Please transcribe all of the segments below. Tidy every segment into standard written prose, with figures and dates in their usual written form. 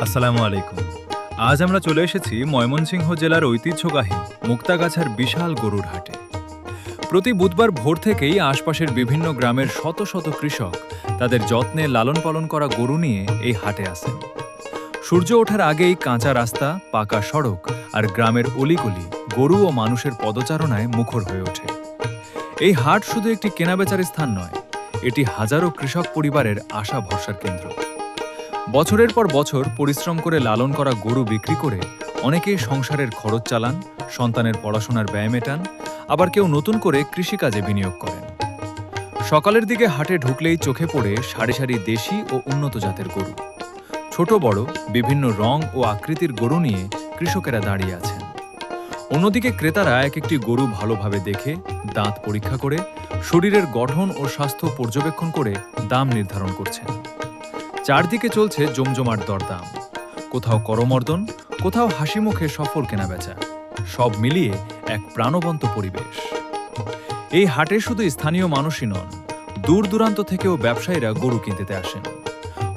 আসসালামু আলাইকুম। আজ আমরা চলে এসেছি ময়মনসিংহ জেলার ঐতিহ্যবাহী মুক্তাগাছার বিশাল গরুর হাটে। প্রতি বুধবার ভোর থেকেই আশপাশের বিভিন্ন গ্রামের শত শত কৃষক তাদের যত্নে লালন পালন করা গরু নিয়ে এই হাটে আসেন। সূর্য ওঠার আগেই কাঁচা রাস্তা, পাকা সড়ক আর গ্রামের অলিগলি গরু ও মানুষের পদচারণায় মুখর হয়ে ওঠে। এই হাট শুধু একটি কেনাবেচার স্থান নয়, এটি হাজারো কৃষক পরিবারের আশা ভরসার কেন্দ্র। বছরের পর বছর পরিশ্রম করে লালন করা গরু বিক্রি করে অনেকেই সংসারের খরচ চালান, সন্তানের পড়াশোনার ব্যয় মেটান, আবার কেউ নতুন করে কৃষিকাজে বিনিয়োগ করেন। সকালের দিকে হাটে ঢুকলেই চোখে পড়ে সারি সারি দেশি ও উন্নত জাতের গরু। ছোট বড় বিভিন্ন রং ও আকৃতির গরু নিয়ে কৃষকেরা দাঁড়িয়ে আছেন। অন্যদিকে ক্রেতারা এক একটি গরু ভালোভাবে দেখে, দাঁত পরীক্ষা করে, শরীরের গঠন ও স্বাস্থ্য পর্যবেক্ষণ করে দাম নির্ধারণ করছেন। চারদিকে চলছে জমজমাট দরদাম, কোথাও করমর্দন, কোথাও হাসি মুখে সফল কেনাবেচা, সব মিলিয়ে এক প্রাণবন্ত পরিবেশ। এই হাটে শুধু স্থানীয় মানুষই নন, দূর দূরান্ত থেকেও ব্যবসায়ীরা গরু কিনতে আসেন।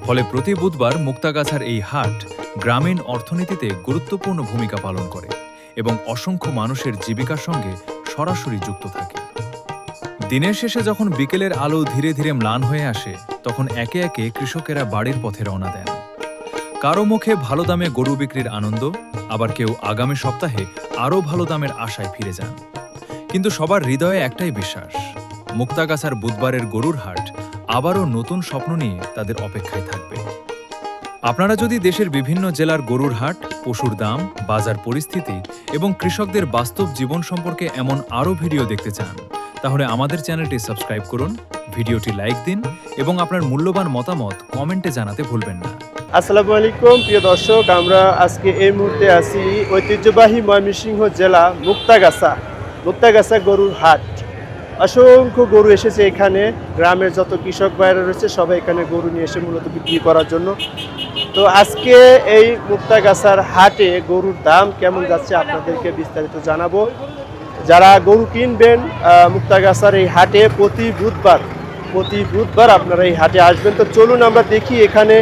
ফলে প্রতি বুধবার মুক্তাগাছার এই হাট গ্রামীণ অর্থনীতিতে গুরুত্বপূর্ণ ভূমিকা পালন করে এবং অসংখ্য মানুষের জীবিকার সঙ্গে সরাসরি যুক্ত থাকে। দিনের শেষে যখন বিকেলের আলো ধীরে ধীরে ম্লান হয়ে আসে, তখন একে একে কৃষকেরা বাড়ির পথে রওনা দেন। কারো মুখে ভালো দামে গরু বিক্রির আনন্দ, আবার কেউ আগামী সপ্তাহে আরও ভালো দামের আশায় ফিরে যান। কিন্তু সবার হৃদয়ে একটাই বিশ্বাস, মুক্তাগাছার বুধবারের গরুর হাট আবারও নতুন স্বপ্ন নিয়ে তাদের অপেক্ষায় থাকবে। আপনারা যদি দেশের বিভিন্ন জেলার গরুর হাট, পশুর দাম, বাজার পরিস্থিতি এবং কৃষকদের বাস্তব জীবন সম্পর্কে এমন আরও ভিডিও দেখতে চান, তাহলে আমাদের চ্যানেলটি সাবস্ক্রাইব করুন, ভিডিওটি লাইক দিন এবং আপনার মূল্যবান মতামত কমেন্টে জানাতে ভুলবেন না। আসসালামু আলাইকুম প্রিয় দর্শক, আমরা আজকে এই মুহূর্তে আছি ঐতিহ্যবাহী ময়মনসিংহ জেলা মুক্তাগাছা গরুর হাট। অসংখ্য গরু এসেছে এখানে, গ্রামের যত কৃষক ভাইরা রয়েছে সবাই এখানে গরু নিয়ে এসে মূলত বিক্রি করার জন্য। তো আজকে এই মুক্তাগাছার হাটে গরুর দাম কেমন যাচ্ছে আপনাদেরকে বিস্তারিত জানাবো। যারা গরু কিনবেন মুক্তাগাছার এই হাটে প্রতি বুধবার আপনারা এই হাটে আসবেন। তো চলুন আমরা দেখি এখানে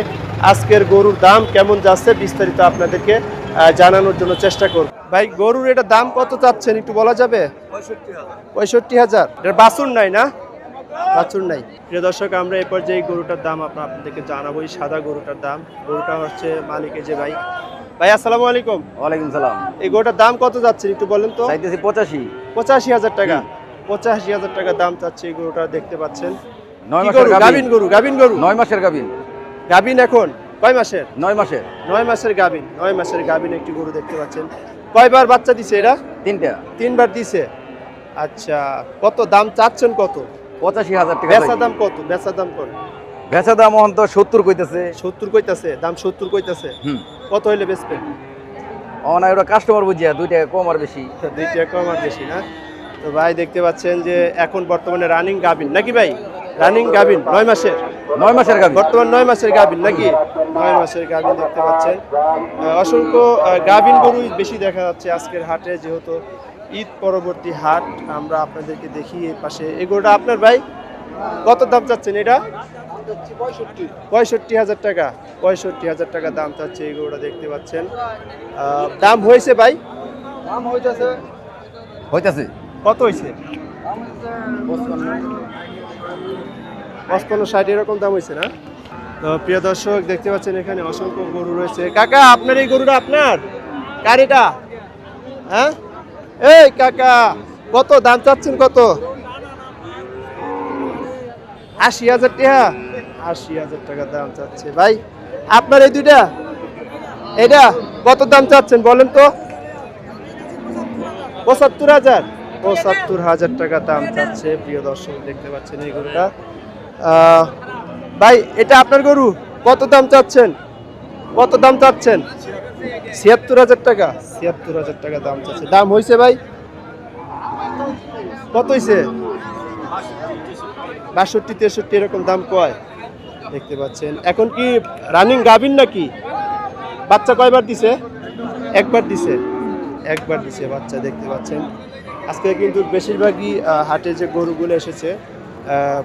আজকের গরুর দাম কেমন যাচ্ছে, বিস্তারিত আপনাদেরকে জানানোর জন্য চেষ্টা করব। ভাই, গরুর এটা দাম কত চাচ্ছেন একটু বলা যাবে? 65,000। এর বাছুর নাই না? বাছুর নাই। প্রিয় দর্শক, আমরা এরপর যে গরুটার দাম আপনাদেরকে জানাবো, এই সাদা গরুটার দাম। গরুটা হচ্ছে মালিকের যে ভাই। আসসালামু আলাইকুম। ওয়ালাইকুম সালাম। এই গরুটার দাম কত যাচ্ছে একটু বলেন তো? চাইতেছি 85,000 টাকা। 85,000 টাকা দাম চাচ্ছে এই গরুটা, দেখতে পাচ্ছেন। 9 মাসের গাবিন গরু। 9 মাসের গাবিন। গাবিন এখন কয় মাসের? 9 মাসের। 9 মাসের গাবিন। 9 মাসের গাবিন একটি গরু দেখতে পাচ্ছেন। কয়বার বাচ্চা দিছে এরা? 3টা। 3বার দিছে। আচ্ছা, কত দাম চাচ্ছেন কত? 85,000 টাকা। বেচা দাম কত? বেচা দাম কত? বেচা দাম এখন তো 70 কইতেছে। 70 কইতাছে। দাম 70 কইতাছে। কত হইলে বেচবেন? অনা এরা কাস্টমার বুঝিয়া 2 টাকা কম আর বেশি। 2 টাকা কম আর বেশি না? তো ভাই দেখতে পাচ্ছেন যে এখন বর্তমানে রানিং গাবিন নাকি ভাই? রানিং গাবিন 9 মাসের। 9 মাসের গাবিন। বর্তমান 9 মাসের গাবিন নাকি? 9 মাসের গাবিন দেখতে পাচ্ছেন। অসংখ্য গাবিন গরু বেশি দেখা যাচ্ছে আজকের হাটে, যেহেতু ঈদ পরবর্তী হাট। আমরা আপনাদেরকে দেখি এই পাশে। এই গরুটা আপনার ভাই কত দাম চাচ্ছেন এটা? 65,000 টাকা। 65,000 টাকা দাম চাচ্ছে এই গরুটা, দেখতে পাচ্ছেন। দাম হয়েছে ভাই? দাম হইতাছে কত হয়েছে? 55-60 এরকম দাম হয়েছে না? তো প্রিয় দর্শক, দেখতে পাচ্ছেন এখানে অসংখ্য গরু রয়েছে। কাকা, আপনার এই গরুটা আপনার? কার এটা? হ্যাঁ, এই কাকা, কত দাম চাচ্ছেন? কত? 80,000 টাকা। 80,000 টাকা দাম চাচ্ছে ভাই। আপনার এই দুইটা, এটা কত দাম চাচ্ছেন বলেন তো? 75,000। 75,000 টাকা দাম চাচ্ছে। প্রিয় দর্শক, দেখতে পাচ্ছেন এই গরুটা। ভাই, এটা আপনার গরু? কত দাম চাচ্ছেন? 76,000 টাকা। 76,000 টাকা দাম চাচ্ছে। দাম হয়েছে ভাই? কত হয়েছে? 62-63 এরকম দাম কয়, দেখতে পাচ্ছেন। এখন কি রানিং গাবিন নাকি? বাচ্চা কয়বার দিছে? একবার দিছে বাচ্চা, দেখতে পাচ্ছেন। আজকে কিন্তু বেশিরভাগই হাটে যে গরুগুলো এসেছে,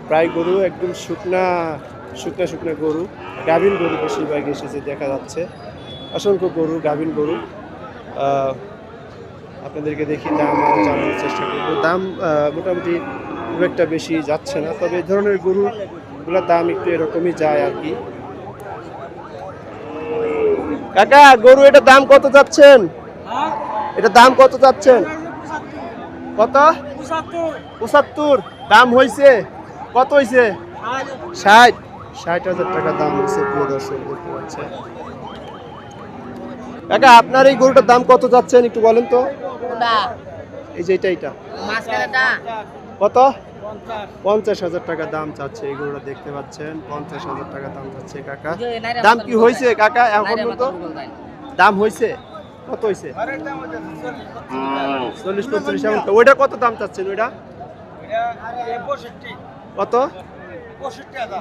প্রায় গরু একদম শুকনা গরু, গাভীর গরু বেশিরভাগ এসেছে দেখা যাচ্ছে। অসংখ্য গরু, গাভীন গরু। আপনাদেরকে দেখি দাম জানানোর চেষ্টা করবো। দাম মোটামুটি খুব একটা বেশি যাচ্ছে না, তবে এই ধরনের গরুগুলোর দাম একটু এরকমই যায় আর কি। কাকা, গরু এটা দাম কত যাচ্ছেন? এটা দাম কত যাচ্ছেন? কত? 75। দাম হয়েছে কত? হয়েছে 60,000 টাকা দাম হয়েছে। প্রিয় দর্শক দেখতে পাচ্ছেন। কাকা, আপনার এই গরুটার দাম কত যাচ্ছেন একটু বলেন তো? এই যে এটা কত? 50,000 টাকা দাম চাচ্ছে এই গরুটা, দেখতে পাচ্ছেন। 50,000 টাকা দাম চাচ্ছে কাকা। দাম কি হয়েছে কাকা এখন পর্যন্ত? দাম হয়েছে কত? হয়েছে 40-45 এমন। ওইটা কত দাম চাচ্ছেন? ওইটা কত?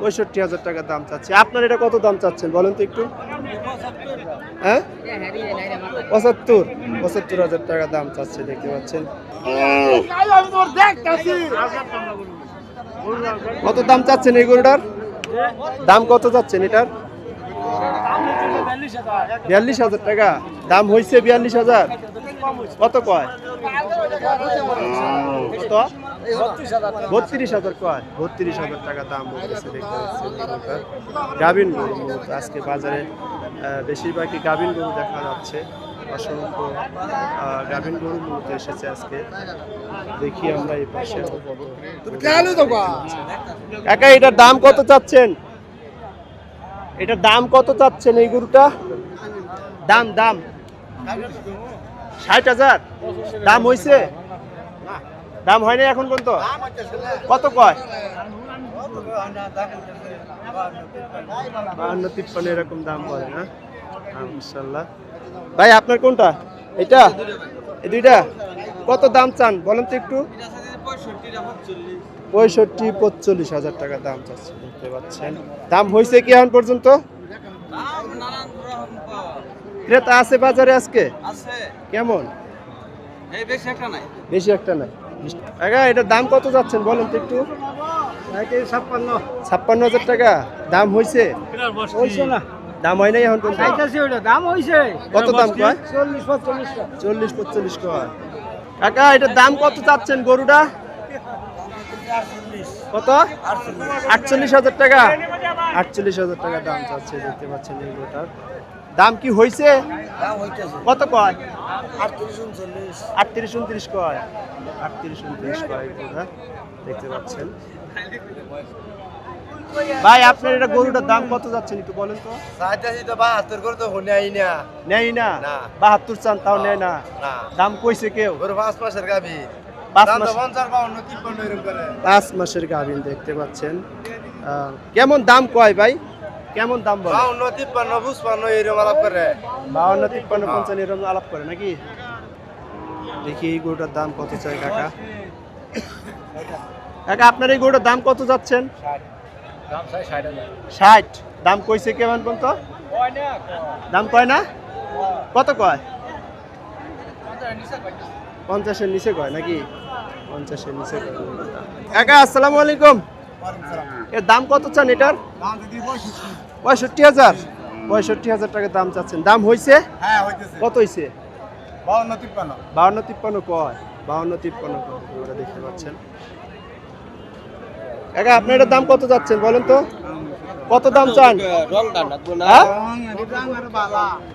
65,000 টাকা দাম চাচ্ছে। আপনার এটা কত দাম চাচ্ছেন বলেন তো একটু? হ্যাঁ, 75,000 টাকা দাম চাচ্ছে, দেখতে পাচ্ছেন। কত দাম চাচ্ছেন এই গরুটার? দাম কত চাচ্ছেন এটার? 42,000 টাকা দাম হয়েছে। 42,000 কত কয়? কত? 32,000 কয়। 32,000 টাকা দাম বলতেছে, দেখতে পাচ্ছেন। গাভীন গরু মূলত আজকে বাজারে বেশিরভাগই গাভীন গরু দেখা যাচ্ছে। অসংখ্য গাভীন গরু মূলত এসেছে আজকে। দেখি আমরা এই পাশে। কাকা, এটার দাম কত চাচ্ছেন? এটার দাম কত চাচ্ছেন এই গরুটা? দাম 60,000 দাম হয়েছে? দাম হয়নি এখন পর্যন্ত? কত কয়? 52-53 এরকম দাম বলে না? ইনশাআল্লাহ। ভাই, আপনার কোনটা? এটা? এই দুইটা কত দাম চান বলেন তো একটু? 65-45,000 টাকা দাম চাচ্ছে, দেখতে পাচ্ছেন। দাম হয়েছে কি এখন পর্যন্ত? ক্রেতা আছে বাজারে আজকে? কেমন? বেশি একটা নাই। এটার দাম কত যাচ্ছেন বলেন তো একটু? 56,000 টাকা দাম হয়েছে? দাম হয় নাই এখন পর্যন্ত? কত দাম কয়? 40-45 কয়। কাকা, এটার দাম কত চাচ্ছেন গরুটা? কত? 48,000 টাকা। 48,000 টাকা দাম চাচ্ছে, দেখতে পাচ্ছেন এই গরুটার। দাম কি হয়েছে? কত কয়? 38-39 কয়। 38-39 কয় গরুটা, দেখতে পাচ্ছেন। ভাই, আপনার এটা গরুটার দাম কত যাচ্ছেন একটু বলেন তো? 72 না? 72 চান, তাও নেয় না? দাম কইছে কেউ? 5 মাসের গাভীন, 5 মাসের গাভীন, দেখতে পাচ্ছেন। কেমন দাম কয় ভাই? কেমন দাম বলে? 52-53 এরকম আলাপ করে। 52-53-55 এরকম আলাপ করে নাকি? দেখি এই গরুটার দাম কত চাই কাকা। কাকা, আপনার এই গরুটার দাম কত যাচ্ছেন? 60। দাম কইছে কেমন পর্যন্ত? দাম কয় না? কত কয়? 50-এর নিচে কয় নাকি? 50-এর নিচে কয়। কাকা, আসসালামু আলাইকুম। এর দাম কত চান এটার? 65,000। 65,000 টাকা দাম চাচ্ছেন। দাম হয়েছে? কত হয়েছে? 52-53 কয়। 52-53 কয়, ওরা দেখতে পাচ্ছেন। কাকা, আপনার এটার দাম কত যাচ্ছেন বলেন তো? কত দাম চান?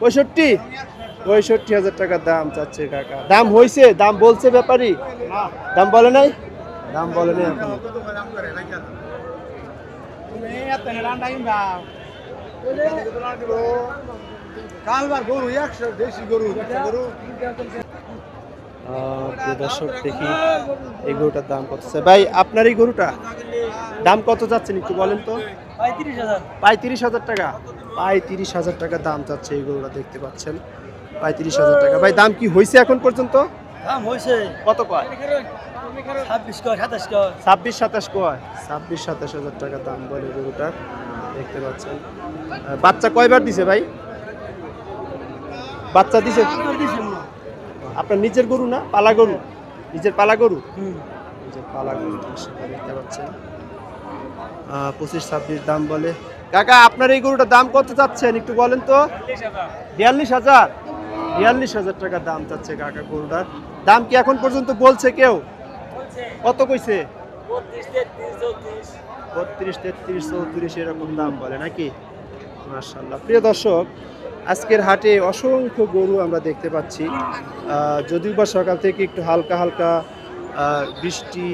65,000 টাকা দাম চাচ্ছে কাকা। দাম হয়েছে? দাম বলছে ব্যাপারী? দাম বলে নাই? দাম বলে নাই এখন। দর্শক, দেখি এই গরুটার দাম কত? ভাই, আপনার এই গরুটা দাম কত যাচ্ছেন একটু বলেন তো? 35,000 টাকা। 35,000 টাকা দাম চাচ্ছে এই গরুটা, দেখতে পাচ্ছেন। 35,000 টাকা। ভাই, দাম কি হয়েছে এখন পর্যন্ত? কত কয়? 26-27 কয়। 26-27,000 টাকা দাম বলে গরুটার, দেখতে পাচ্ছেন। বাচ্চা কয়বার দিছে ভাই? বাচ্চা দিছে? আপনার নিজের গরু না পালা গরু? নিজের পালা গরু? নিজের পালা গরু, দেখতে পাচ্ছেন। 25-26 দাম বলে। কাকা আপনার এই গরুটার দাম কত চাচ্ছেন একটু বলেন তো? 42,000। 42,000 টাকা দাম চাচ্ছে কাকা গরুটার। দাম কি এখন পর্যন্ত বলছে কেউ? কত কইছে? 32, 33, 34 এরকম দাম বলে নাকি? মাশাআল্লাহ। প্রিয় দর্শক, আজকের হাটে অসংখ্য গরু আমরা দেখতে পাচ্ছি। যদিও বা সকাল থেকে একটু হালকা হালকা বৃষ্টি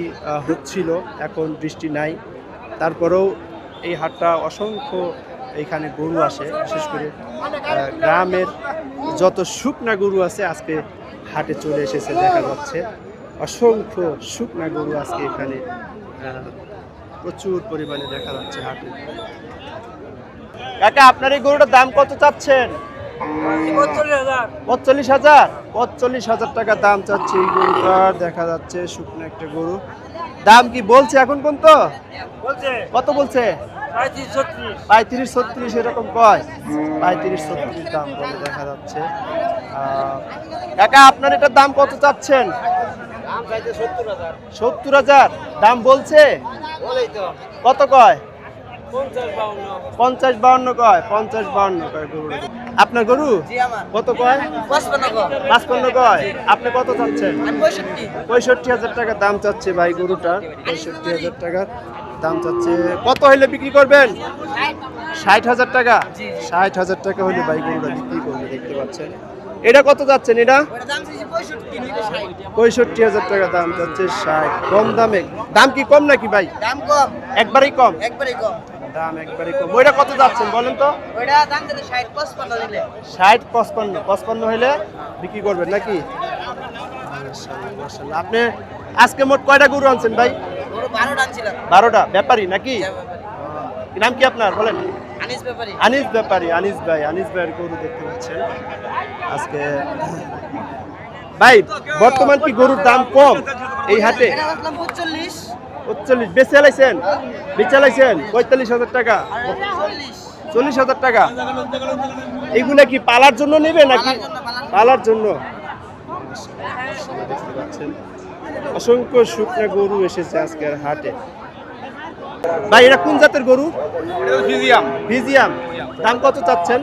হচ্ছিল, এখন বৃষ্টি নাই। তারপরেও এই হাটটা অসংখ্য এখানে গরু আসে, বিশেষ করে গ্রামের যত শুকনা গরু আছে আজকে হাটে চলে এসেছে দেখা যাচ্ছে। অসংখ্য শুকনা গরু আজকে এখানে প্রচুর পরিমাণে দেখা যাচ্ছে হাটে। কাকা আপনার এই গরুটার দাম কত চাচ্ছেন? 45,000। 45,000 টাকা দাম চাচ্ছে এই গরুটার। দেখা যাচ্ছে শুকনো একটা গরু। দাম কি বলছে এখন পর্যন্ত? কত বলছে? 35, 36 এরকম কয়। 35, 36 দাম বলে দেখা যাচ্ছে। কাকা আপনার এটার দাম কত চাচ্ছেন? 70,000 দাম বলছে। কত কয়? 50-52 কয়। 50-52 কয় গরু। আপনার গরু কত কয়? 55 কয়। আপনি কত চাচ্ছেন? 65,000 টাকা দাম চাচ্ছে ভাই গরুটার। 65,000 টাকা দাম চাচ্ছে। কত হইলে বিক্রি করবেন? 60,000 টাকা। 60,000 টাকা হলে ভাই গরুটা বিক্রি করবে দেখতে পাচ্ছেন। এটা কত যাচ্ছেন? এটা 65,000 টাকা দাম চাচ্ছে। 60 কম দামে। দাম কি কম নাকি ভাই? দাম কম, একবারেই কম। একবারে কম। দাম একবারেই কম। ওইটা কত যাচ্ছেন বলেন তো? ওইটা দাম যদি 60-55 দিলে 60-55 হইলে বিক্রি করবেন নাকি? মাশাআল্লাহ, মাশাআল্লাহ। আপনি আজকে মোট কয়টা গরু আনছেন ভাই? গরু 12 আনছিলাম। 12টা। ব্যাপারী নাকি? নাম কি আপনার বলেন? আনিস ব্যাপারী। আনিস ব্যাপারী। আনিস ভাইয়ের গরু দেখতে পাচ্ছেন আজকে। ভাই বর্তমান কি গরুর দাম কম এই হাটে? এটা রাখলাম 45, 45 বেচে আলাইছেন? 45,000 টাকা। আর এটা 40। 40,000 টাকা। এগুলা কি পালার জন্য নেবে নাকি? পালার জন্য। দেখতে পাচ্ছেন অসংখ্য শুকনা গরু এসেছে আজকের হাটে। ভাই এটা কোন জাতের গরু? ফিজিয়াম। দাম কত চাচ্ছেন?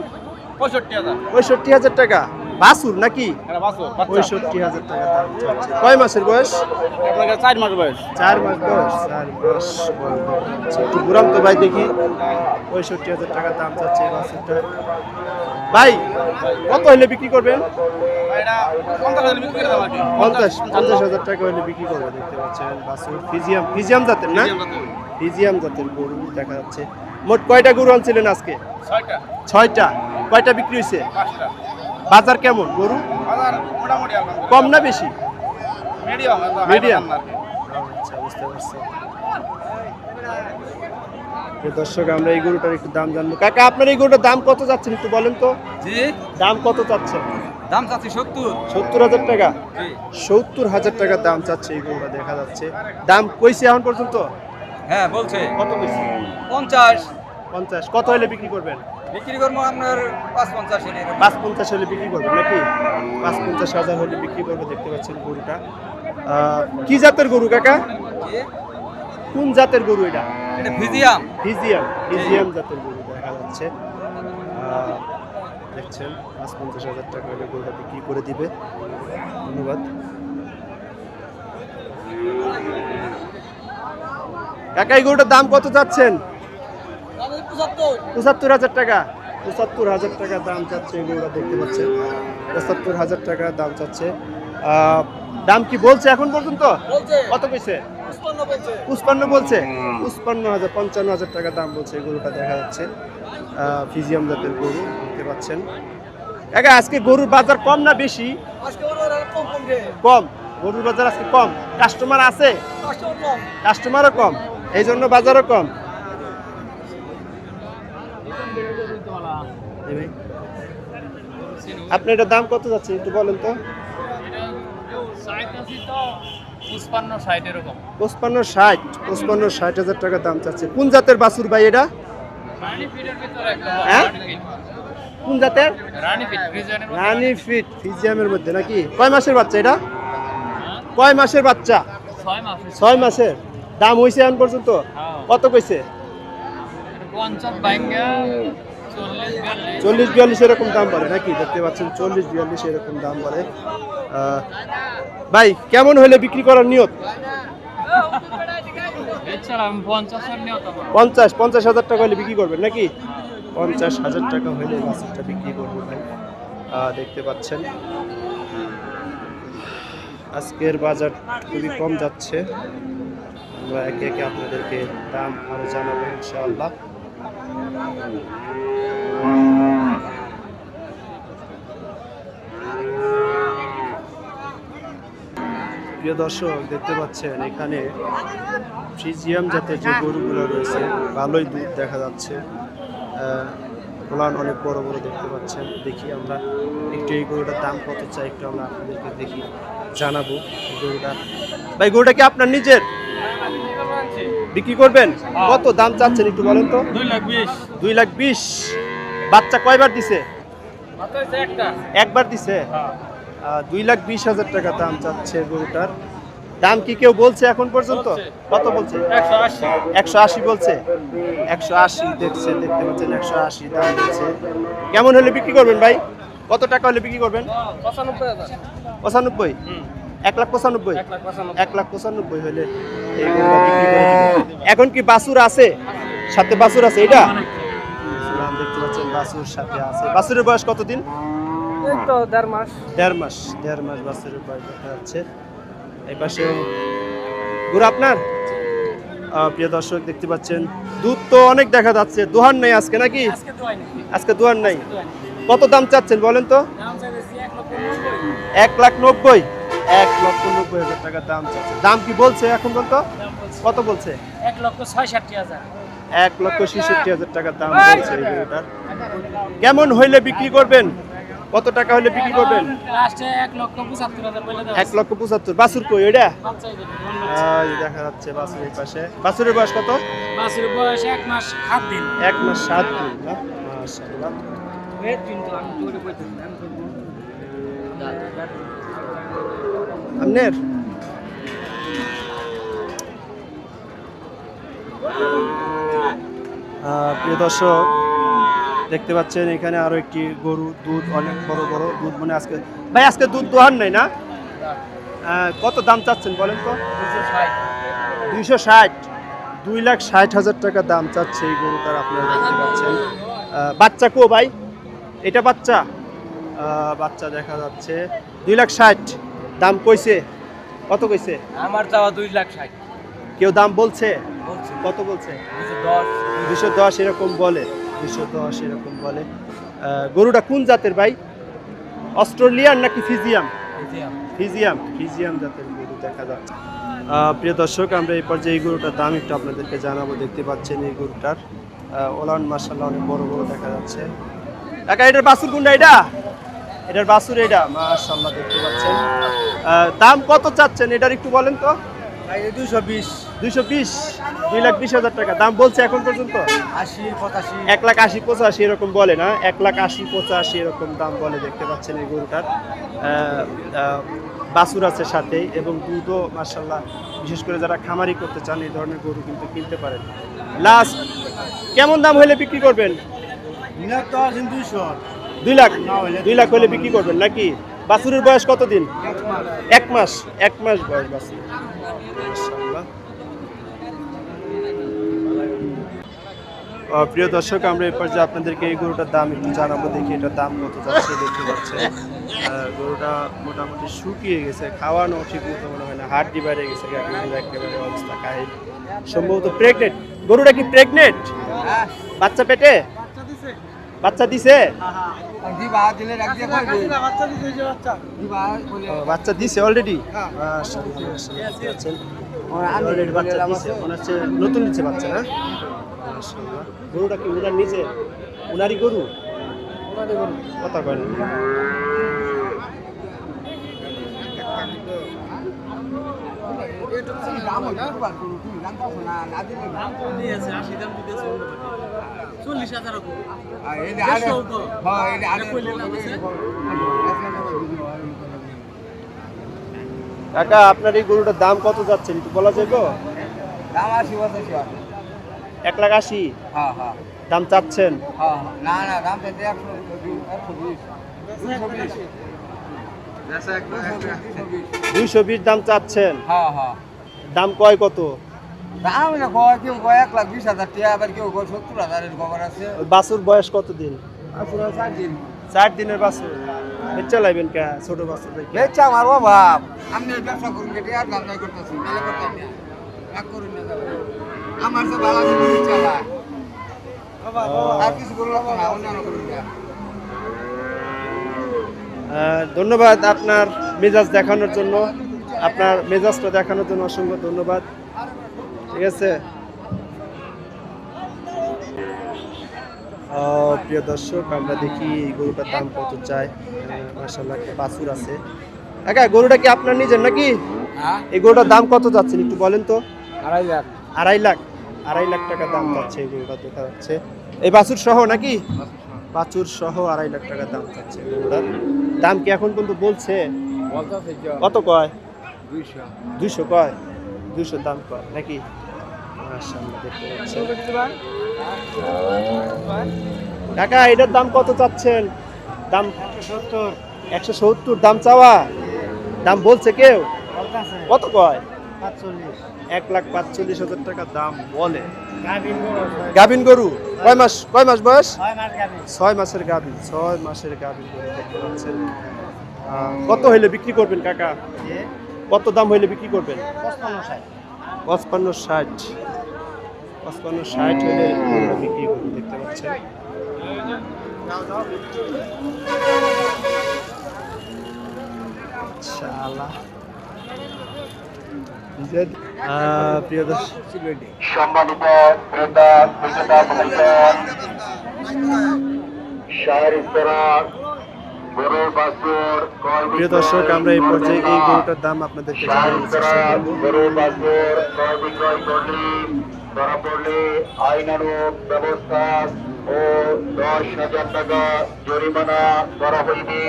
65,000 টাকা। বাছুর নাকি? 65,000 টাকা দাম চাচ্ছে। কয় মাসের বয়স? 4 মাস বয়স। 4 মাস বয়স। 4 মাস বয়স। একটু ঘুরাম তো ভাই দেখি। 65,000 টাকা দাম চাচ্ছে এই বাছুরটা। ভাই কত হইলে বিক্রি করবেন? 50,000 টাকা হইলে বিক্রি করবে দেখতে পাচ্ছেন। বাছুর ফিজিয়াম জাতের না? ফিজিয়াম জাতের গরু দেখা যাচ্ছে। মোট কয়টা গরু আনছিলেন আজকে? 6টা। কয়টা বিক্রি হয়েছে? বাজার কেমন গরু? কম না বেশি? মিডিয়াম। আচ্ছা, বুঝতে পারছি। দর্শক আমরা এই গরুটার একটু দাম জানবো। কাকা আপনার এই গরুটার দাম কত যাচ্ছেন একটু বলেন তো? জি, দাম কত চাচ্ছেন? দাম চাচ্ছি 70। 70,000 টাকা। জি। 70,000 টাকা দাম চাচ্ছে এই গরুটা দেখা যাচ্ছে। দাম কইছে এখন পর্যন্ত? হ্যাঁ বলছে কত কইছে? 50। 50। কত হলে বিক্রি করবেন? বিক্রি করবো আপনার 550 এর। 550 হলে বিক্রি করবেন নাকি? 55,000 হলে বিক্রি করবে দেখতে পাচ্ছেন গরুটা। কি জাতের গরু কাকা? কোন জাতের গরু এটা? এটা ফিজিয়াম। ফিজিয়াম জাতের গরু দেখা যাচ্ছে। দেখছেন 55,000 টাকা হলে গরুটা বিক্রি করে দিবে। ধন্যবাদ। কাকা এই গরুটার দাম কত চাচ্ছেন? 75,000 টাকা। 75,000 টাকা দাম চাচ্ছে এই গরুটা দেখতে পাচ্ছেন। 75,000 টাকা দাম চাচ্ছে। দাম কি বলছে এখন পর্যন্ত? কত কইছে? 55 বলছে। 55,000 55,000 টাকা দাম বলছে এই গরুটা দেখা যাচ্ছে। ফিজিয়াম জাতের গরু দেখতে পাচ্ছেন। কাকা আজকে গরুর বাজার কম না বেশি? কম। গরুর বাজার আজকে কম। কাস্টমার আছে? কাস্টমারও কম, এই জন্য বাজারও কম। আপনি এটার দাম কত যাচ্ছে একটু বলেন তো? 55-60 হাজার টাকা দাম চাচ্ছে। কোন জাতের বাছুর ভাই এটা? হ্যাঁ কোন জাতের? রানী ফিট ফিজিয়ামের মধ্যে নাকি? কয় মাসের বাচ্চা এটা? কয় মাসের বাচ্চা? 6 মাসের। দাম হয়েছে এখন পর্যন্ত? কত কইছে? 40-42 এরকম দাম বলে নাকি? দেখতে পাচ্ছেন 40-42 এরকম দাম বলে। ভাই কেমন হলে বিক্রি করার নিয়ত? 50,000 টাকা হলে বিক্রি করবেন নাকি? 50,000 টাকা হলে বাছুরটা বিক্রি করবো ভাই। দেখতে পাচ্ছেন আজকের বাজার খুবই কম যাচ্ছে। আমরা একে একে আপনাদেরকে দাম আরো জানাবো ইনশাআল্লাহ। প্রিয় দর্শক দেখতে পাচ্ছেন এখানে ফ্রিজিয়াম জাতের যে গরুগুলো রয়েছে ভালোই দুধ দেখা যাচ্ছে। ওলান অনেক বড় বড় দেখতে পাচ্ছেন। দেখি আমরা একটু এই গরুটার দাম কত চাই একটু আমরা আপনাদেরকে দেখি জানাবো। এই গরুটা ভাই, গরুটা কি আপনার নিজের? বিক্রি করবেন? কত দাম চাচ্ছেন একটু বলেন তো? 2,20,000। বাচ্চা কয়বার দিছে? একবার দিছে। 2,20,000 টাকা দাম চাচ্ছে গরুটার। দাম কি কেউ বলছে এখন পর্যন্ত? কত বলছে? 180 বলছে। 180 দেখতে পাচ্ছেন 180 দাম বলছে। কেমন হলে বিক্রি করবেন ভাই? কত টাকা হলে বিক্রি করবেন? 95। 1,95,000। 1,95,000 হলে এই গরুটা বিক্রি করে দিবেন। এখন কি বাছুর আছে? সাথে বাছুর আছে এটা? দেখতে পাচ্ছেন বাছুর সাথে আছে। বাছুরের বয়স কতদিন? দেড় মাস বাছুরের বয়স দেখা যাচ্ছে। এই পাশে গরু আপনার? প্রিয় দর্শক দেখতে পাচ্ছেন দুধ তো অনেক দেখা যাচ্ছে। দোহান নাই আজকে নাকি? আজকে দোহান নাই। কত দাম চাচ্ছেন বলেন তো? 1,90,000। 1,90,000 টাকা দাম চাচ্ছে। দাম কি বলছে এখন বলতো? কত বলছে? 1,66,000। 1,66,000 টাকা দাম বলছে এই গরুটার। কেমন হইলে বিক্রি করবেন? কত টাকা হলে বিক্রি করবেন? লাস্টে 1,75,000 বলে দাও। 1,75,000। বাছুর কই এটা? এই দেখা যাচ্ছে বাছুর এই পাশে। বাছুরের বয়স কত? বাছুরের বয়স 1 মাস 7 দিন। 1 মাস 7 দিন না? মাশাআল্লাহ। আপনার প্রিয় দর্শক দেখতে পাচ্ছেন এখানে আরো একটি গরু। দুধ অনেক বড় বড় দুধ। মানে আজকে ভাই আজকে দুধ দোহান নাই না? কত দাম চাচ্ছেন বলেন তো? 260। 2,60,000 টাকা দাম চাচ্ছে এই গরুটার। আপনারা দেখতে পাচ্ছেন বাচ্চা কো ভাই? এটা বাচ্চা? বাচ্চা দেখা যাচ্ছে। 2,60,000 দাম কইছে? কত কইছে? আমার চাওয়া 2,60,000। কেউ দাম বলছে? কত বলছে? 210 এরকম বলে। 210 এরকম বলে। গরুটা কোন জাতের ভাই? অস্ট্রেলিয়ান নাকি ফিজিয়াম? ফিজিয়াম জাতের গরু দেখা যাচ্ছে। প্রিয় দর্শক আমরা এই পর্যায়ে এই গরুটার দাম একটু আপনাদেরকে জানাবো। দেখতে পাচ্ছেন এই গরুটার ওলান মাশাআল্লাহ অনেক বড় বড় দেখা যাচ্ছে। কাকা এটার বাছুর কোনটা? এটার বাছুর এটা মাশাআল্লাহ দেখতে পাচ্ছেন। দাম কত চাচ্ছেন এটার একটু বলেন তো? 220। 2,20,000 টাকা দাম বলছে এখন পর্যন্ত? 80-85। 1,80,85 এরকম বলে না? 1,80,85 এরকম দাম বলে। দেখতে পাচ্ছেন এই গরুটার বাছুর আছে সাথে এবং দুধও মাশাআল্লাহ। বিশেষ করে যারা খামারি করতে চান এই ধরনের গরু কিন্তু কিনতে পারেন। লাস্ট কেমন দাম হলে বিক্রি করবেন? 2 লাখ। 2 লাখ হলে বিক্রি করবেন নাকি? বাছুরের বয়স কতদিন? 1 মাস। 1 মাস বয়স বাছুর। মাশাআল্লাহ। প্রিয় দর্শক আমরা এই পর্যায়ে আপনাদেরকে এই গরুটার দাম একটু জানাবো। দেখি এটার দাম কত যাচ্ছে। দেখতে পাচ্ছেন গরুটা মোটামুটি শুকিয়ে গেছে। খাওয়ানো ঠিক মতো মনে হয় না। হাড় বাইরে গেছে। একেবারে অবস্থা কাহিল। সম্ভবত প্রেগনেন্ট। গরুটা কি প্রেগনেন্ট? বাচ্চা পেটে? বাচ্চা দিছে? বাচ্চা দিছে অলরেডি? অলরেডি বাচ্চা দিছে। মনে হচ্ছে নতুন নিচে বাচ্চা না? গরুটা কি উনার নিচে? উনারই গরু? কথা কয় না। কাকা আপনার এই গরুটার দাম কত যাচ্ছে একটু বলা যাবে? 80-85। 1,80,000। হ্যাঁ। দাম চাচ্ছেন? হ্যাঁ না না দাম চাইতে 120 220 দাম চাচ্ছেন, হ্যাঁ হ্যাঁ দাম কয় কত? দাম না কয় কেউ কয় 1,20,000 টাকা, আবার কেউ কয় 70,000 এর খবর আছে। ওই বাছুর বয়স কত দিন? আসলে 4 দিন 4 দিনের বাছুর। বেচা লাইবেন কে ছোট বাছুর দেখে? বেচা আমার অভাব, আমি এই ব্যবসা করুন কেটে আর দাম নাই করতেছি, মেলে করতাম না, এক করুন না যাবে। আমার যে ভালো আছে চালা আর কিছু করলাম না, অন্যান্য করুন না। ধন্যবাদ আপনার মেজাজ দেখানোর জন্য, আপনার মেজাজটা দেখানোর জন্য অসংখ্য ধন্যবাদ। ঠিক আছে, প্রিয় দর্শক আমরা দেখি এই গরুটার দাম কত চায়। মাশাআল্লাহ একটা বাছুর আছে। কাকা গরুটা কি আপনার নিজের নাকি? হ্যাঁ এই গরুটার দাম কত যাচ্ছেন একটু বলেন তো? 2.5 লাখ। 2.5 লাখ টাকা দাম যাচ্ছে এই গরুটা, দেখা যাচ্ছে। এই বাছুর সহ নাকি? বাছুর সহ 2.5 লাখ টাকা দাম যাচ্ছে গরুটার। দাম কি এখন পর্যন্ত বলছে? কত কয়? 200 কয়, 200 দাম কয় নাকি? মাশাআল্লাহ দেখতে পাচ্ছেন। কাকা এটার দাম কত চাচ্ছেন? দাম 170 দাম চাওয়া, দাম বলছে কেউ? কত কয়? 1,45,000 টাকা দাম বলে। গাভিন গরু কয় মাস বয়স? 6 মাসের গাভিন, 6 মাসের গাভিন গরু দেখতে পাচ্ছেন। কত হইলে বিক্রি করবেন কাকা? কত দাম হইলে বিক্রি করবেন? 55-60 হইলে গরুটা বিক্রি করবেন দেখতে পাচ্ছেন। শালা প্রিয় দর্শক সম্মানিত ক্রেতা বিক্রেতা ভাইগণ, শহর স্তরার গরু বাছুর ক্রয় প্রিয় দর্শক আমরা এই পর্যায়ে এই গরুটার দাম আপনাদেরকে জানানোর চেষ্টা করব। গরু বাছুর ক্রয় বিক্রয় করলে ধরা পড়লে আইনানুগ ব্যবস্থা ও 10,000 টাকা জরিমানা করা হইবে।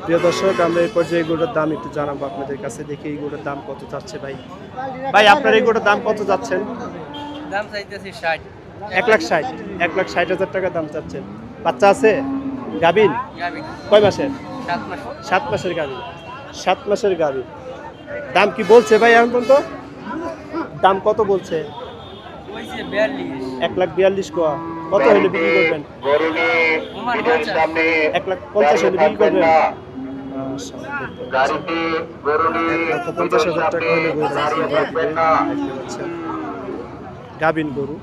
প্রিয় দর্শক আমরা এই পর্যায়ে এই গরুটার দাম একটু জানাবো আপনাদের কাছে। দেখি এই গরুটার দাম কত যাচ্ছে ভাই। ভাই আপনার এই গরুটার দাম কত যাচ্ছেন? দাম চাইতেছি 60। 1,60,000 টাকা দাম চাচ্ছেন। বাচ্চা আছে? গাভিন? গাবি কয় মাসের? 7 মাস। 7 মাসের গাভিন। 7 মাসের গাভিন। দাম কি বলছে ভাই এখন পর্যন্ত? দাম কত বলছে? কইছে 42। 1,42,000 কোয়া। কত হলে বিক্রি করবেন? গরু নিয়ে ঈদের সামনে 1,50,000 হলে বিক্রি করবেন? গাড়িতে গরু নিয়ে 1,50,000 টাকা হলে গরু দাঁড়িয়ে থাকবেন না। গাভিন গরু।